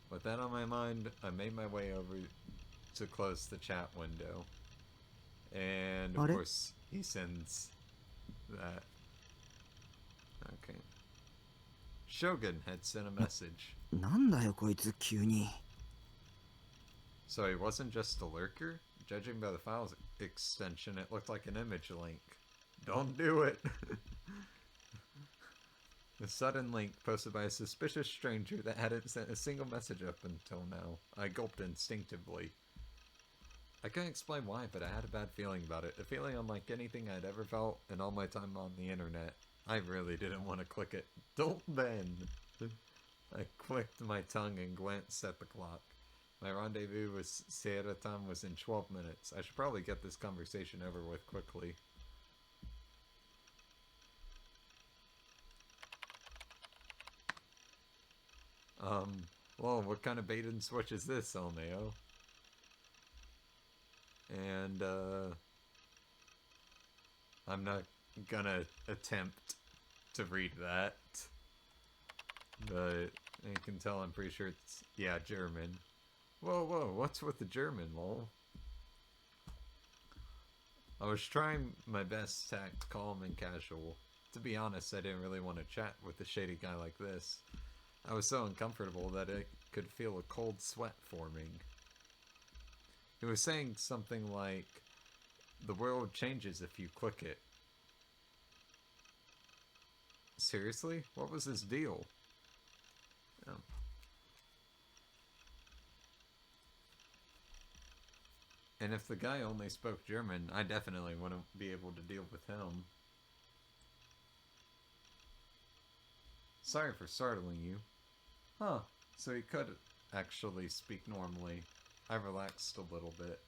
With that on my mind, I made my way over to close the chat window. And of course, he sends that. Okay. Shogun had sent a message. なんだよこいつ急に。 So he wasn't just a lurker? Judging by the files extension, it looked like an image link. Don't do it! The sudden link posted by a suspicious stranger that hadn't sent a single message up until now. I gulped instinctively. I can't explain why, but I had a bad feeling about it. A feeling unlike anything I'd ever felt in all my time on the internet. I really didn't want to click it. Don't bend! I clicked my tongue and glanced at the clock. My rendezvous with Seira-tan was in 12 minutes. I should probably get this conversation over with quickly. Well, what kind of bait and switch is this, Elneo? And, I'm not gonna attempt to read that. But you can tell I'm pretty sure it's, yeah, German. Whoa, what's with the German, lol? I was trying my best to act calm and casual. To be honest, I didn't really want to chat with a shady guy like this. I was so uncomfortable that I could feel a cold sweat forming. He was saying something like, the world changes if you click it. Seriously? What was his deal? Oh. And if the guy only spoke German, I definitely wouldn't be able to deal with him. Sorry for startling you. Huh, so he could actually speak normally. I relaxed a little bit.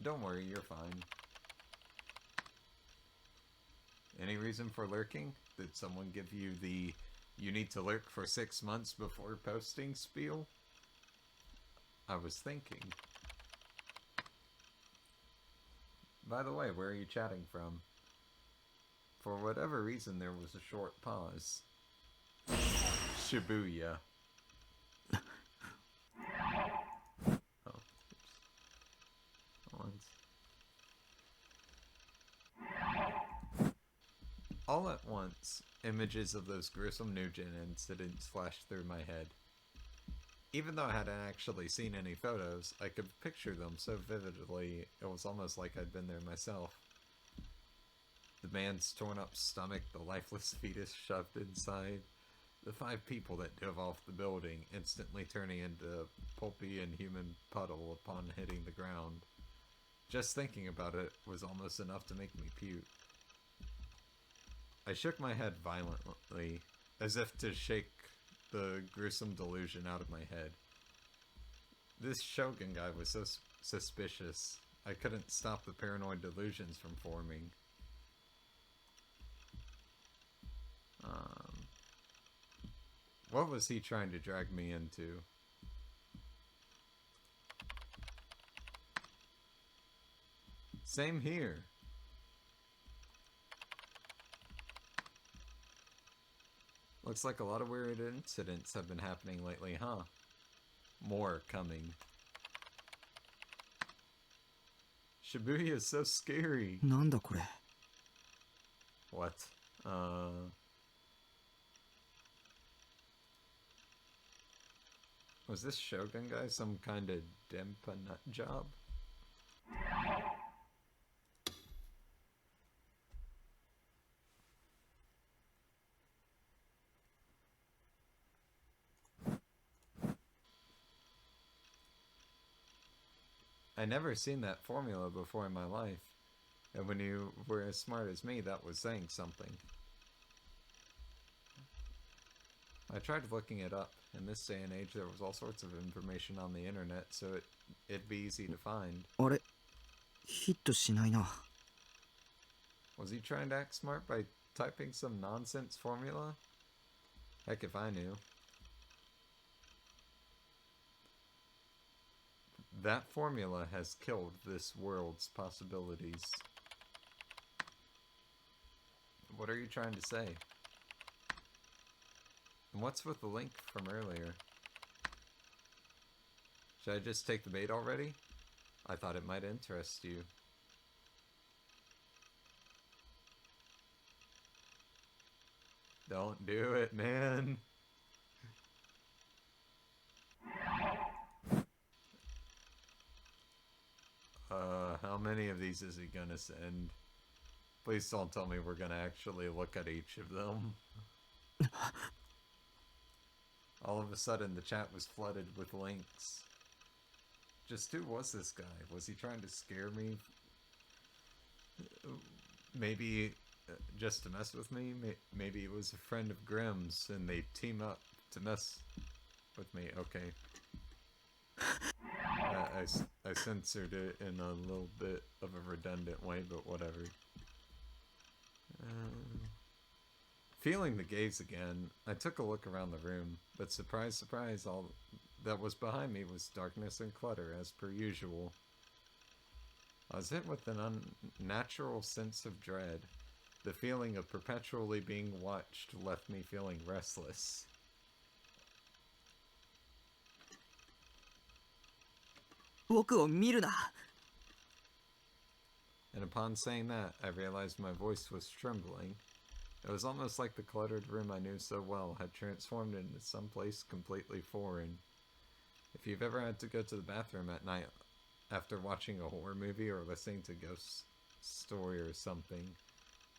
Don't worry, you're fine. Any reason for lurking? Did someone give you the "you need to lurk for 6 months before posting" spiel? I was thinking. By the way, where are you chatting from? For whatever reason, there was a short pause. Shibuya. Oh. Once. All at once, images of those gruesome Nugent incidents flashed through my head. Even though I hadn't actually seen any photos, I could picture them so vividly, it was almost like I'd been there myself. The man's torn up stomach, the lifeless fetus shoved inside, the 5 people that dove off the building, instantly turning into a pulpy and human puddle upon hitting the ground. Just thinking about it was almost enough to make me puke. I shook my head violently, as if to shake the gruesome delusion out of my head. This Shogun guy was so suspicious, I couldn't stop the paranoid delusions from forming. What was he trying to drag me into? Same here. Looks like a lot of weird incidents have been happening lately, huh? More coming. Shibuya is so scary. なんだこれ。 What? Was this Shogun guy some kind of Dempa nut job? I never seen that formula before in my life. And when you were as smart as me, that was saying something. I tried looking it up. In this day and age, there was all sorts of information on the internet, so it'd be easy to find. あれ、ヒットしないな。 Was he trying to act smart by typing some nonsense formula? Heck if I knew. That formula has killed this world's possibilities. What are you trying to say? And what's with the link from earlier? Should I just take the bait already? I thought it might interest you. Don't do it, man. How many of these is he gonna send? Please don't tell me we're gonna actually look at each of them. All of a sudden, the chat was flooded with links. Just who was this guy? Was he trying to scare me? Maybe just to mess with me? Maybe it was a friend of Grimm's and they team up to mess with me. Okay. I censored it in a little bit of a redundant way, but whatever. Feeling the gaze again, I took a look around the room, but surprise, surprise, all that was behind me was darkness and clutter, as per usual. I was hit with an unnatural sense of dread. The feeling of perpetually being watched left me feeling restless. And upon saying that, I realized my voice was trembling. It was almost like the cluttered room I knew so well had transformed into some place completely foreign. If you've ever had to go to the bathroom at night after watching a horror movie or listening to a ghost story or something,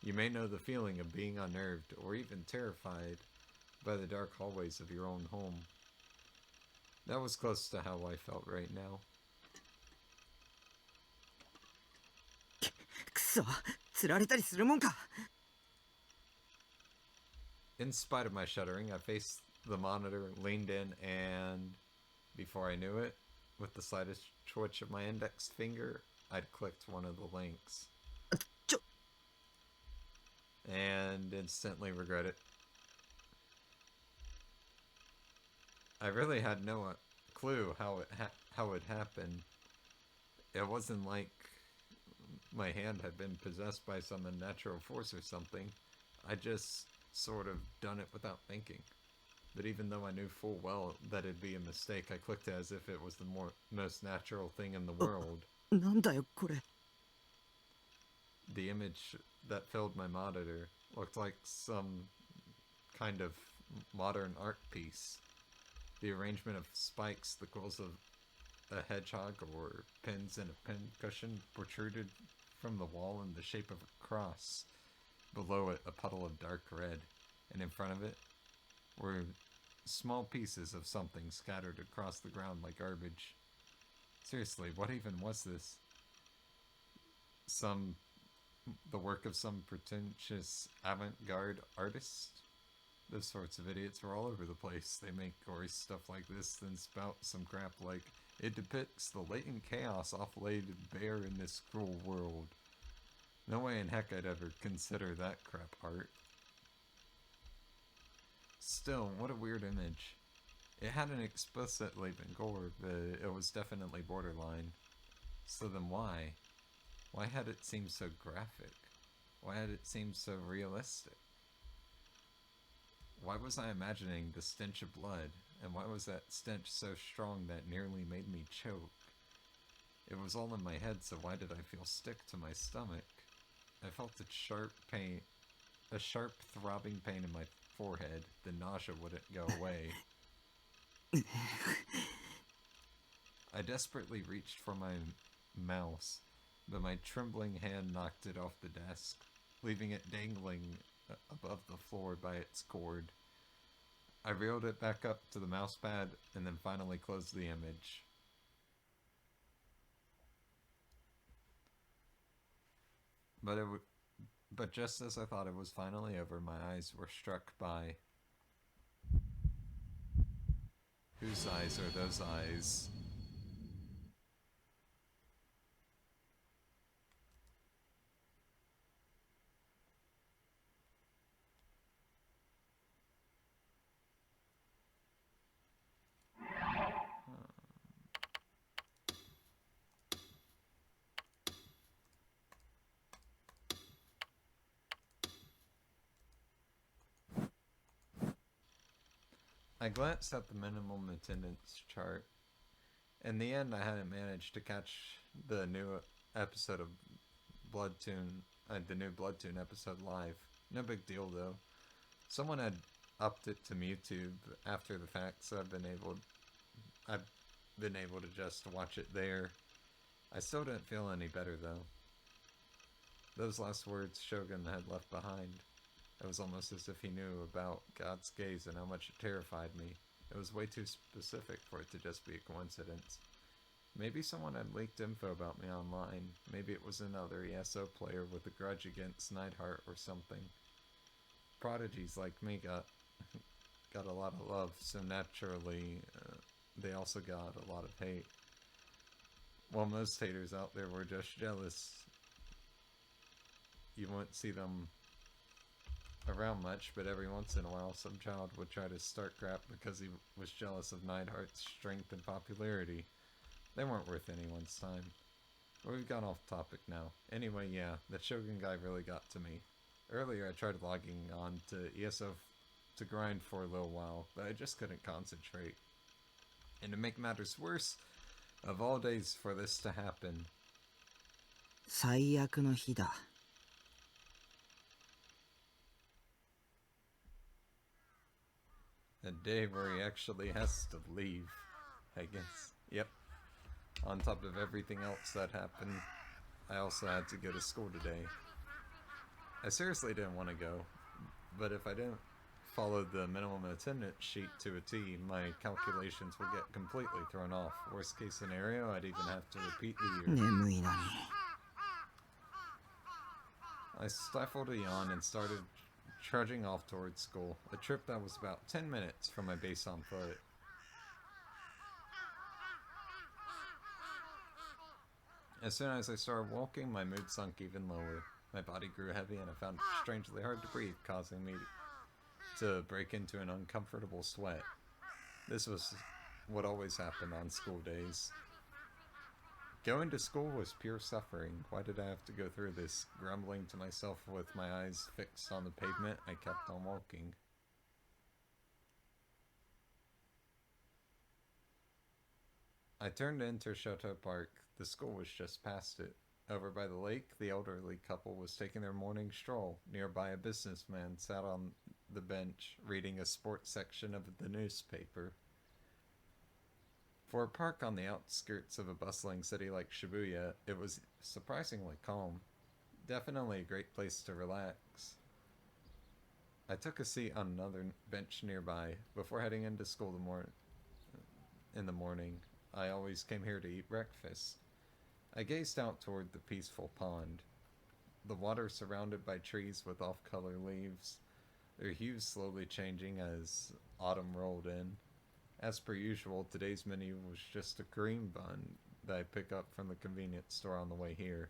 you may know the feeling of being unnerved or even terrified by the dark hallways of your own home. That was close to how I felt right now. くそ、釣られたりするもんか。 In spite of my shuddering, I faced the monitor, leaned in, and before I knew it, with the slightest twitch of my index finger, I'd clicked one of the links. And instantly regret it. I really had no clue how it happened. It wasn't like my hand had been possessed by some unnatural force or something. I just sort of done it without thinking. But even though I knew full well that it'd be a mistake, I clicked it as if it was the most natural thing in the world. なんだよこれ。 The image that filled my monitor looked like some kind of modern art piece. The arrangement of spikes, the quills of a hedgehog, or pins in a pincushion protruded from the wall in the shape of a cross. Below it, a puddle of dark red, and in front of it were small pieces of something scattered across the ground like garbage. Seriously, what even was this? The work of some pretentious avant-garde artist? Those sorts of idiots are all over the place. They make gory stuff like this, then spout some crap like, it depicts the latent chaos laid bare in this cruel world. No way in heck I'd ever consider that crap art. Still, what a weird image. It hadn't explicitly been gore, but it was definitely borderline. So then why? Why had it seemed so graphic? Why had it seemed so realistic? Why was I imagining the stench of blood? And why was that stench so strong that nearly made me choke? It was all in my head, so why did I feel sick to my stomach? I felt a sharp throbbing pain in my forehead. The nausea wouldn't go away. I desperately reached for my mouse, but my trembling hand knocked it off the desk, leaving it dangling above the floor by its cord. I reeled it back up to the mousepad and then finally closed the image. But but just as I thought it was finally over, my eyes were struck by whose eyes are those eyes? I glanced at the minimum attendance chart. In the end, I hadn't managed to catch the new episode of the new Bloodtoon episode live. No big deal though. Someone had upped it to YouTube after the fact, so I've been able to just watch it there. I still didn't feel any better though. Those last words Shogun had left behind. It was almost as if he knew about God's gaze and how much it terrified me. It was way too specific for it to just be a coincidence. Maybe someone had leaked info about me online. Maybe it was another ESO player with a grudge against Neidhart or something. Prodigies like me got a lot of love, so naturally they also got a lot of hate. While most haters out there were just jealous. You wouldn't see them around much, but every once in a while some child would try to start crap because he was jealous of Neidhart's strength and popularity. They weren't worth anyone's time. But we've gone off topic now. Anyway, yeah, that Shogun guy really got to me. Earlier I tried logging on to ESO to grind for a little while, but I just couldn't concentrate. And to make matters worse, of all days for this to happen, 最悪の日だ。 a day where he actually has to leave, I guess. Yep. On top of everything else that happened, I also had to go to school today. I seriously didn't want to go, but if I didn't follow the minimum attendance sheet to a T, my calculations would get completely thrown off. Worst case scenario, I'd even have to repeat the year. 眠いのに。 I stifled a yawn and started trudging off towards school, a trip that was about 10 minutes from my base on foot. As soon as I started walking, my mood sunk even lower. My body grew heavy and I found it strangely hard to breathe, causing me to break into an uncomfortable sweat. This was what always happened on school days. Going to school was pure suffering. Why did I have to go through this? Grumbling to myself with my eyes fixed on the pavement, I kept on walking. I turned into Shoto Park. The school was just past it. Over by the lake, the elderly couple was taking their morning stroll. Nearby, a businessman sat on the bench, reading a sports section of the newspaper. For a park on the outskirts of a bustling city like Shibuya, it was surprisingly calm. Definitely a great place to relax. I took a seat on another bench nearby. Before heading into school in the morning, I always came here to eat breakfast. I gazed out toward the peaceful pond. The water surrounded by trees with off-color leaves, their hues slowly changing as autumn rolled in. As per usual, today's menu was just a cream bun that I pick up from the convenience store on the way here.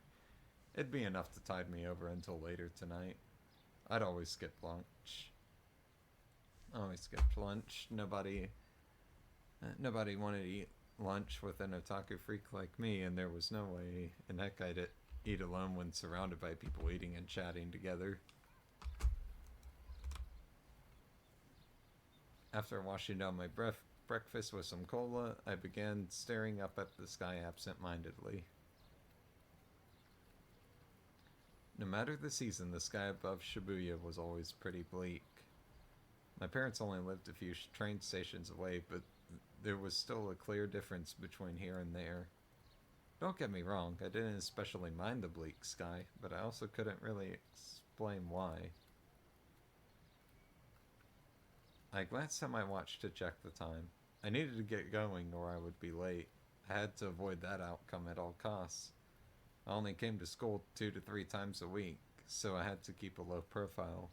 It'd be enough to tide me over until later tonight. I'd always skip lunch. Nobody wanted to eat lunch with an otaku freak like me, and there was no way in heck I'd eat alone when surrounded by people eating and chatting together. After washing down my breakfast with some cola, I began staring up at the sky absent-mindedly. No matter the season, the sky above Shibuya was always pretty bleak. My parents only lived a few train stations away, but there was still a clear difference between here and there. Don't get me wrong, I didn't especially mind the bleak sky, but I also couldn't really explain why. I glanced at my watch to check the time. I needed to get going or I would be late. I had to avoid that outcome at all costs. I only came to school 2 to 3 times a week, so I had to keep a low profile.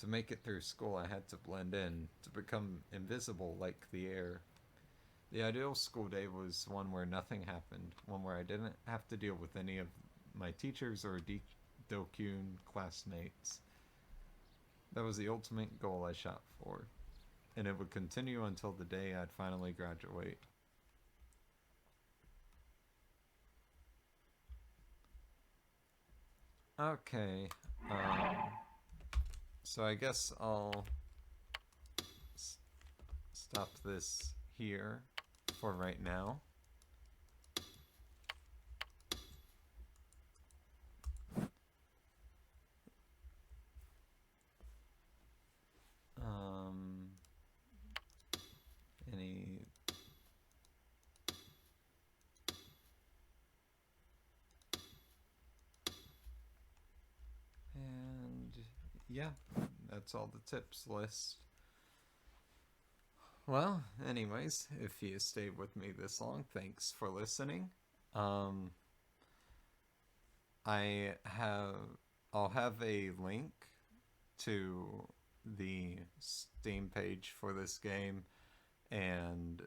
To make it through school, I had to blend in, to become invisible like the air. The ideal school day was one where nothing happened, one where I didn't have to deal with any of my teachers or Dokyun classmates. That was the ultimate goal I shot for, and it would continue until the day I'd finally graduate. Okay, so I guess I'll stop this here for right now. Any and yeah, that's all the tips list. Well, anyways, if you stayed with me this long, thanks for listening. Um, I'll have a link to the Steam page for this game and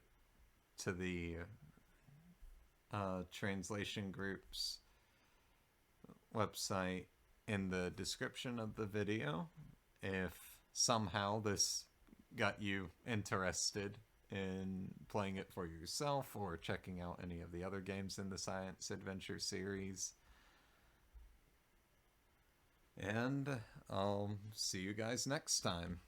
to the translation group's website in the description of the video. If somehow this got you interested in playing it for yourself or checking out any of the other games in the science adventure series. And I'll see you guys next time.